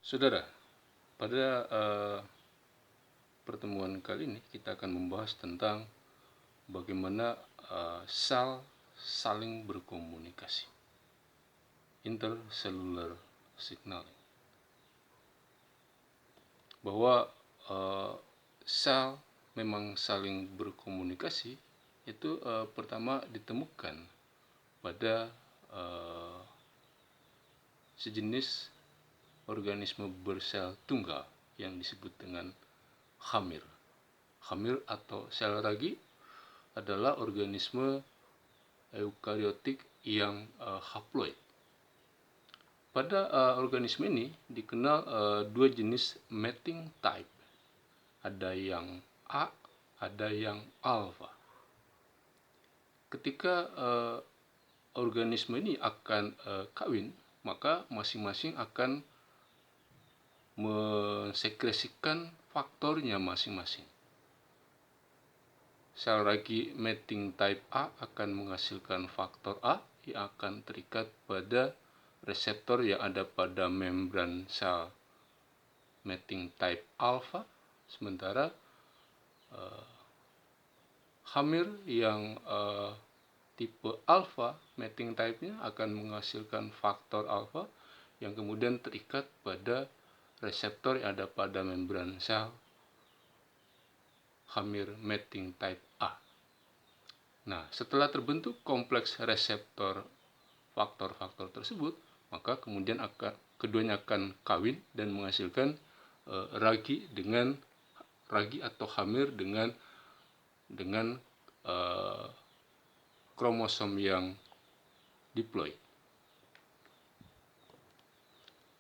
Saudara, pada pertemuan kali ini kita akan membahas tentang bagaimana sel saling berkomunikasi, intercellular signaling. Bahwa sel memang saling berkomunikasi itu pertama ditemukan pada sejenis organisme bersel tunggal yang disebut dengan khamir. Khamir atau sel ragi adalah organisme eukariotik yang haploid. Pada organisme ini dikenal dua jenis mating type. Ada yang A, ada yang alpha. Ketika organisme ini akan kawin, maka masing-masing akan mensekresikan faktornya masing-masing. Sel ragi mating type A akan menghasilkan faktor A yang akan terikat pada reseptor yang ada pada membran sel mating type alpha, sementara khamir yang tipe alpha mating type-nya akan menghasilkan faktor alpha yang kemudian terikat pada reseptor yang ada pada membran sel khamir mating type A. Nah, setelah terbentuk kompleks reseptor faktor-faktor tersebut, maka kemudian keduanya akan kawin dan menghasilkan ragi atau khamir dengan kromosom yang diploid.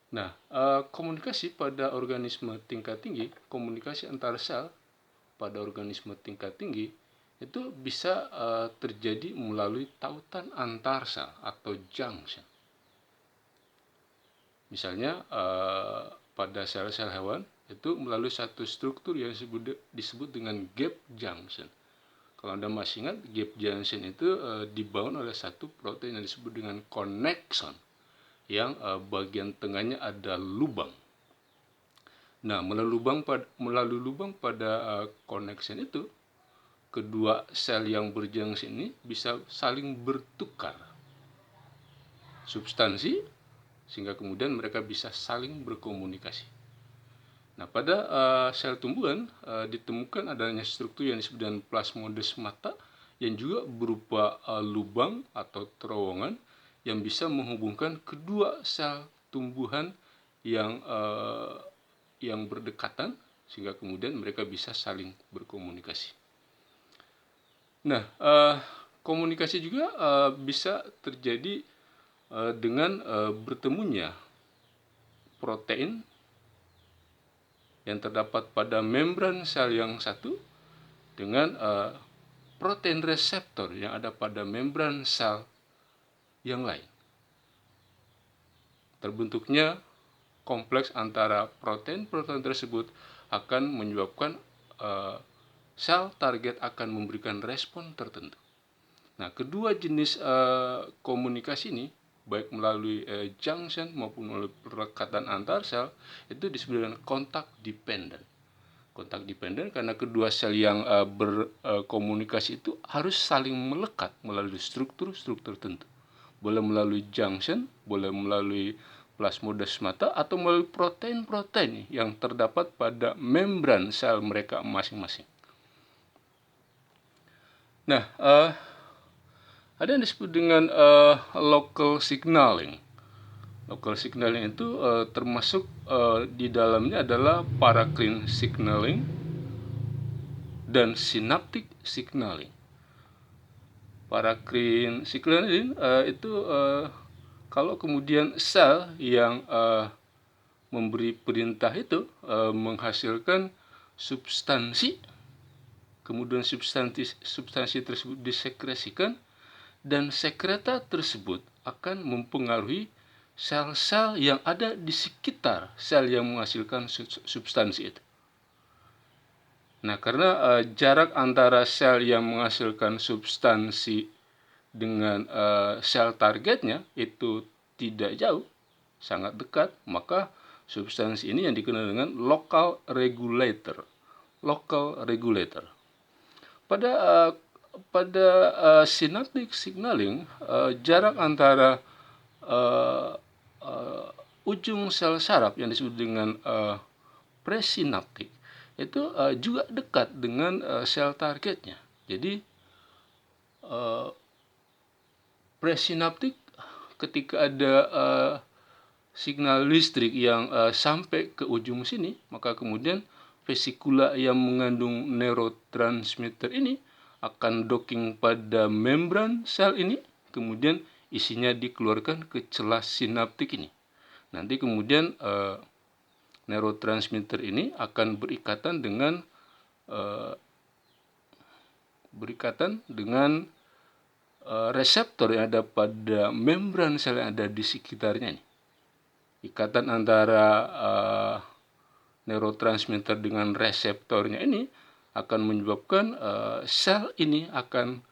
Nah, komunikasi pada organisme tingkat tinggi, komunikasi antar sel pada organisme tingkat tinggi itu bisa terjadi melalui tautan antar sel atau junction. Misalnya pada sel-sel hewan itu melalui satu struktur yang disebut dengan gap junction. Kalau Anda masih ingat, gap junction itu dibangun oleh satu protein yang disebut dengan connexon, yang bagian tengahnya ada lubang. Nah, melalui lubang pada connection itu, kedua sel yang berjungction ini bisa saling bertukar substansi sehingga kemudian mereka bisa saling berkomunikasi. Nah, pada sel tumbuhan ditemukan adanya struktur yang disebut dengan plasmodesmata yang juga berupa lubang atau terowongan yang bisa menghubungkan kedua sel tumbuhan yang berdekatan sehingga kemudian mereka bisa saling berkomunikasi. Nah, komunikasi juga bisa terjadi dengan bertemunya protein yang terdapat pada membran sel yang satu dengan protein reseptor yang ada pada membran sel yang lain. Terbentuknya kompleks antara protein-protein tersebut akan menyebabkan sel target akan memberikan respon tertentu. Nah, kedua jenis komunikasi ini, baik melalui junction maupun melalui perekatan antar sel, itu disebut dengan kontak dependent. Kontak dependent karena kedua sel yang berkomunikasi itu harus saling melekat melalui struktur-struktur tertentu. Boleh melalui junction, boleh melalui plasmodesmata, atau melalui protein-protein yang terdapat pada membran sel mereka masing-masing. Nah, ada yang disebut dengan local signaling. Local signaling itu termasuk di dalamnya adalah paracrine signaling dan synaptic signaling. Paracrine signaling itu kalau kemudian sel yang memberi perintah itu menghasilkan substansi, kemudian substansi tersebut disekresikan, dan sekreta tersebut akan mempengaruhi sel-sel yang ada di sekitar sel yang menghasilkan substansi itu. Nah, karena jarak antara sel yang menghasilkan substansi dengan sel targetnya itu tidak jauh, sangat dekat, maka Substansi ini yang dikenal dengan local regulator. Local regulator. Pada synaptic signaling, jarak antara ujung sel saraf yang disebut dengan presinaptik itu juga dekat dengan sel targetnya. Jadi presinaptik ketika ada signal listrik yang sampai ke ujung sini, maka kemudian vesikula yang mengandung neurotransmitter ini akan docking pada membran sel ini, kemudian isinya dikeluarkan ke celah sinaptik ini. Nanti kemudian neurotransmitter ini akan berikatan dengan reseptor yang ada pada membran sel yang ada di sekitarnya ini. Ikatan antara neurotransmitter dengan reseptornya ini akan menyebabkan sel ini akan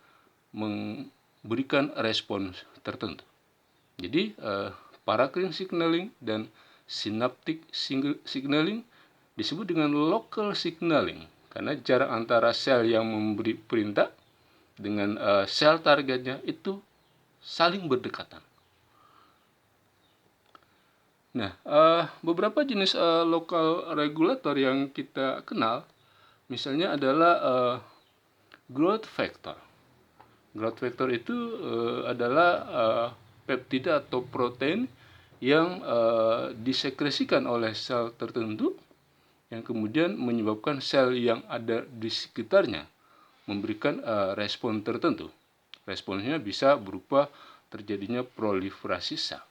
memberikan respons tertentu. Jadi paracrine signaling dan synaptic signaling disebut dengan local signaling karena jarak antara sel yang memberi perintah dengan sel targetnya itu saling berdekatan. Nah, beberapa jenis local regulator yang kita kenal misalnya adalah growth factor. Growth factor itu adalah peptida atau protein yang disekresikan oleh sel tertentu yang kemudian menyebabkan sel yang ada di sekitarnya memberikan respon tertentu. Responsnya bisa berupa terjadinya proliferasi sel.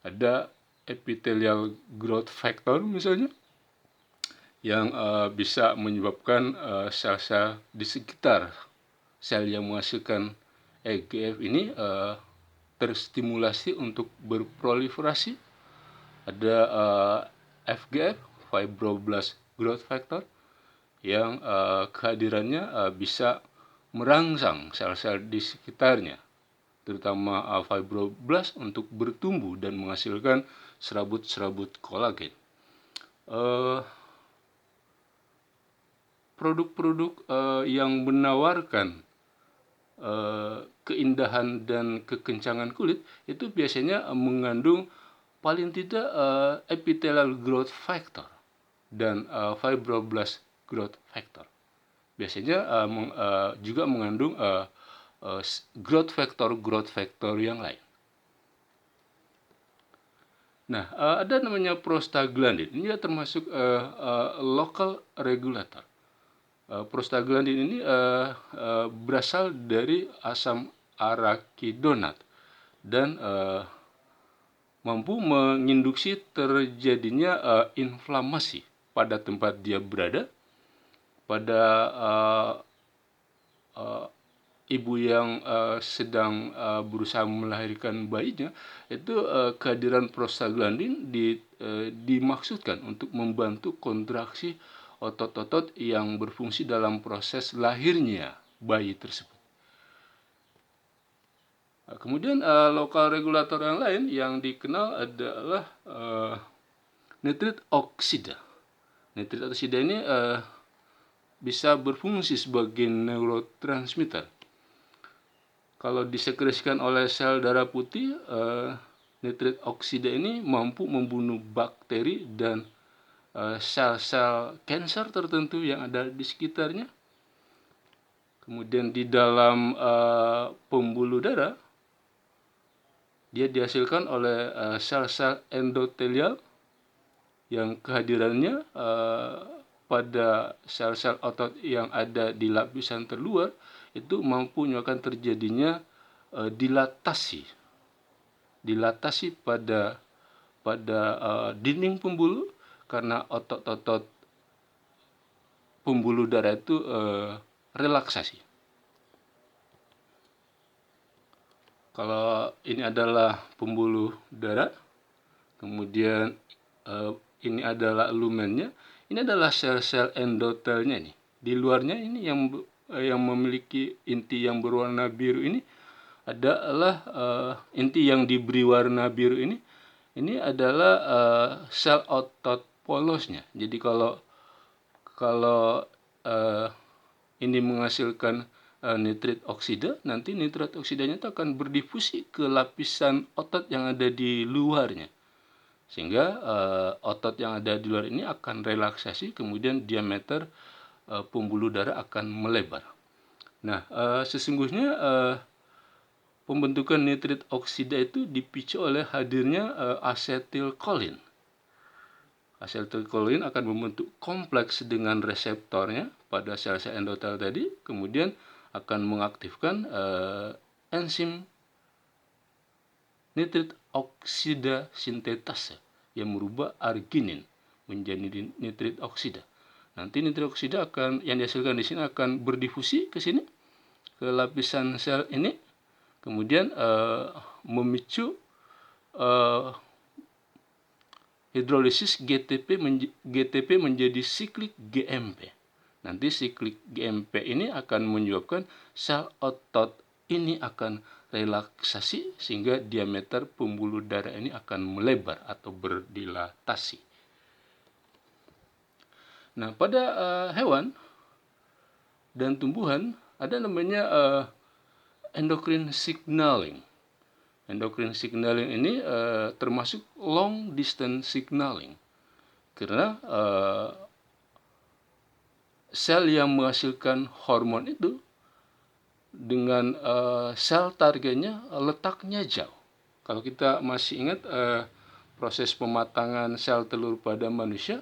Ada epithelial growth factor misalnya yang bisa menyebabkan sel-sel di sekitar sel yang menghasilkan EGF ini terstimulasi untuk berproliferasi. Ada FGF, fibroblast growth factor, yang kehadirannya bisa merangsang sel-sel di sekitarnya, terutama fibroblast untuk bertumbuh dan menghasilkan serabut-serabut kolagen. Produk-produk yang menawarkan keindahan dan kekencangan kulit itu biasanya mengandung paling tidak epithelial growth factor dan fibroblast growth factor. Biasanya juga mengandung growth factor yang lain. Nah, ada namanya prostaglandin. Ini termasuk local regulator. Prostaglandin ini berasal dari asam arachidonat dan mampu menginduksi terjadinya inflamasi pada tempat dia berada, pada ibu yang sedang berusaha melahirkan bayinya. Itu kehadiran prostaglandin dimaksudkan untuk membantu kontraksi otot-otot yang berfungsi dalam proses lahirnya bayi tersebut. Kemudian lokal regulator yang lain yang dikenal adalah nitrit oksida. Nitrit oksida ini bisa berfungsi sebagai neurotransmitter. Kalau disekresikan oleh sel darah putih, nitrit oksida ini mampu membunuh bakteri dan sel-sel kanker tertentu yang ada di sekitarnya. Kemudian di dalam pembuluh darah, dia dihasilkan oleh sel-sel endotelial yang kehadirannya pada sel-sel otot yang ada di lapisan terluar itu mampu menyebabkan terjadinya dilatasi pada dinding pembuluh karena otot-otot pembuluh darah itu relaksasi. Kalau ini adalah pembuluh darah, kemudian ini adalah lumennya, ini adalah sel-sel endotelnya nih. Di luarnya ini yang memiliki inti yang berwarna biru ini adalah inti yang diberi warna biru ini ini adalah sel otot polosnya. Jadi kalau ini menghasilkan nitrit oksida, nanti nitrit oksidanya itu akan berdifusi ke lapisan otot yang ada di luarnya. Sehingga otot yang ada di luar ini akan relaksasi, kemudian diameter pembuluh darah akan melebar. Nah, sesungguhnya pembentukan nitrit oksida itu dipicu oleh hadirnya asetilkolin. Asetilkolin akan membentuk kompleks dengan reseptornya pada sel-sel endotel tadi, kemudian akan mengaktifkan enzim nitrit oksida sintetase yang merubah arginin menjadi nitrit oksida. Nanti nitrit oksida yang dihasilkan di sini akan berdifusi ke sini, ke lapisan sel ini, kemudian memicu hidrolisis GTP menjadi siklik GMP. Nanti siklik GMP ini akan menyebabkan sel otot ini akan relaksasi sehingga diameter pembuluh darah ini akan melebar atau berdilatasi. Nah, pada hewan dan tumbuhan ada namanya endocrine signaling. Endocrine signaling ini termasuk long distance signaling, karena sel yang menghasilkan hormon itu dengan sel targetnya letaknya jauh. Kalau kita masih ingat proses pematangan sel telur pada manusia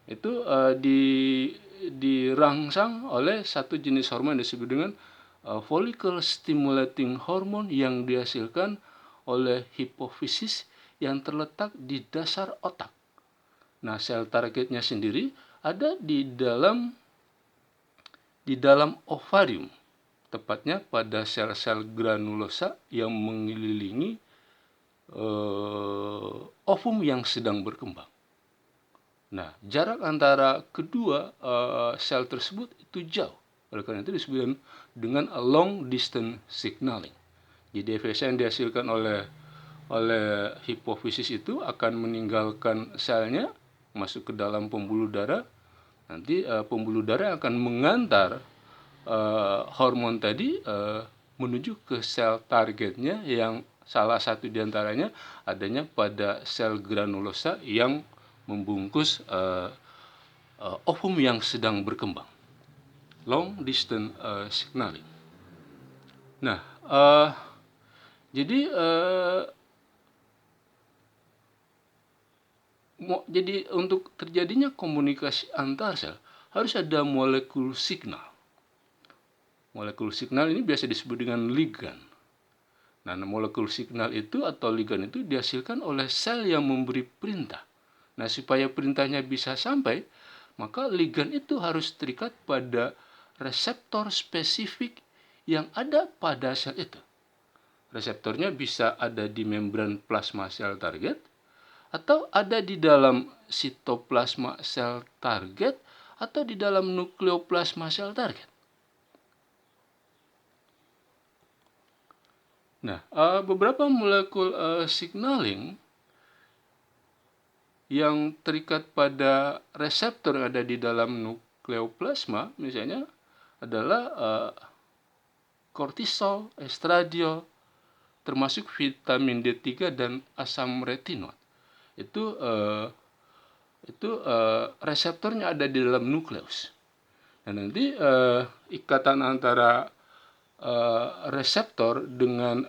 itu dirangsang oleh satu jenis hormon yang disebut dengan follicle stimulating hormone yang dihasilkan oleh hipofisis yang terletak di dasar otak. Nah, sel targetnya sendiri ada di dalam ovarium, tepatnya pada sel-sel granulosa yang mengelilingi ovum yang sedang berkembang. Nah, jarak antara kedua sel tersebut itu jauh. Oleh karena itu disebut dengan long distance signaling. Jadi efek yang dihasilkan oleh hipofisis itu akan meninggalkan selnya, masuk ke dalam pembuluh darah. Nanti pembuluh darah akan mengantar hormon tadi menuju ke sel targetnya, yang salah satu diantaranya adanya pada sel granulosa yang membungkus ovum yang sedang berkembang. Long distance signaling. Nah, jadi untuk terjadinya komunikasi antar sel harus ada molekul signal. Molekul signal ini biasa disebut dengan ligan. Nah, molekul signal itu atau ligan itu dihasilkan oleh sel yang memberi perintah. Nah, supaya perintahnya bisa sampai, maka ligan itu harus terikat pada reseptor spesifik yang ada pada sel itu. Reseptornya bisa ada di membran plasma sel target, atau ada di dalam sitoplasma sel target, atau di dalam nukleoplasma sel target. Nah, beberapa molekul signaling yang terikat pada reseptor yang ada di dalam nukleoplasma, misalnya adalah kortisol, estradiol, termasuk vitamin D3 dan asam retinoat. Itu reseptornya ada di dalam nukleus. Dan nanti ikatan antara reseptor dengan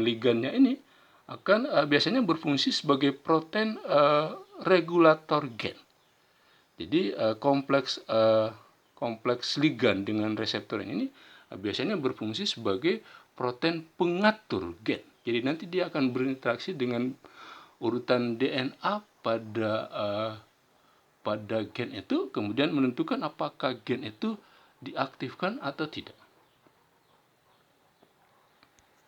ligannya ini akan biasanya berfungsi sebagai protein regulator gen. Jadi kompleks ligan dengan reseptor ini biasanya berfungsi sebagai protein pengatur gen. Jadi nanti dia akan berinteraksi dengan urutan DNA pada gen itu, kemudian menentukan apakah gen itu diaktifkan atau tidak.